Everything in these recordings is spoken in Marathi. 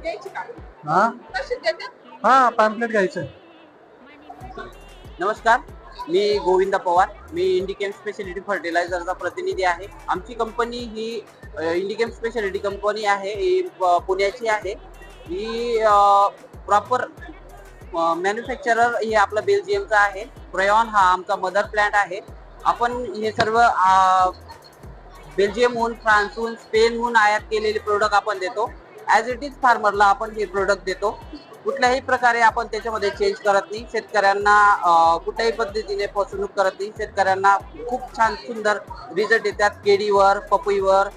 घ्यायची का? हा तशीच देते. हा पॅम्पलेट घ्यायचं. नमस्कार, मी गोविंद पवार. मी इंडिकेम स्पेशालिटी फर्टिलायझरचा प्रतिनिधी आहे. आमची कंपनी ही इंडिकेम स्पेशालिटी कंपनी आहे, ही पुण्याची आहे. ही प्रॉपर मॅन्युफॅक्चरर हे आपला बेल्जियमचा आहे. प्रयॉन हा आमचा मदर प्लॅन्ट आहे. आपण हे सर्व बेल्जियमहून, फ्रान्सहून, स्पेनहून आयात केलेले प्रोडक्ट आपण देतो. ॲज इट इज फार्मरला आपण हे प्रोडक्ट देतो. कुठल्याही प्रकारे आपण त्याच्यामध्ये चेंज करत नाही. शेतकऱ्यांना कुठल्याही पद्धतीने फसवणूक करत नाही. शेतकऱ्यांना खूप छान सुंदर रिझल्ट येतात. केळीवर, पपईवर,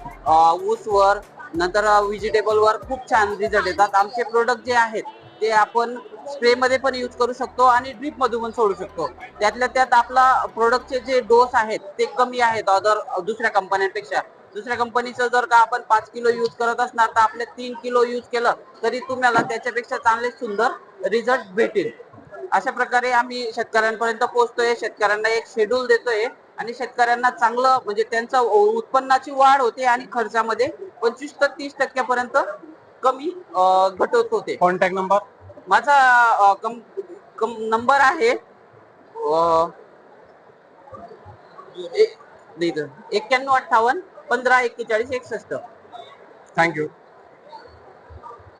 ऊसवर, नंतर व्हेजिटेबलवर खूप छान रिझल्ट येतात. आमचे प्रोडक्ट जे आहेत ते आपण स्प्रे मध्ये पण यूज करू शकतो आणि ड्रीप मधून पण सोडू शकतो. त्यातल्या त्यात आपला प्रोडक्टचे जे डोस आहेत ते कमी आहेत दुसऱ्या कंपन्यांपेक्षा. दुसऱ्या कंपनीचं जर का आपण 5 किलो यूज करत असणार तर आपले 3 किलो यूज केलं तरी तुम्हाला त्याच्यापेक्षा चांगले सुंदर रिझल्ट भेटेल. अशा प्रकारे आम्ही शेतकऱ्यांपर्यंत पोहोचतोय. शेतकऱ्यांना एक शेड्यूल देतोय आणि शेतकऱ्यांना चांगलं म्हणजे त्यांचा उत्पन्नाची वाढ होते आणि खर्चामध्ये 25 ते 30% पर्यंत कमी घटत होते. कॉन्टॅक्ट नंबर माझा नंबर आहे 9158 15 41 61. थँक्यू.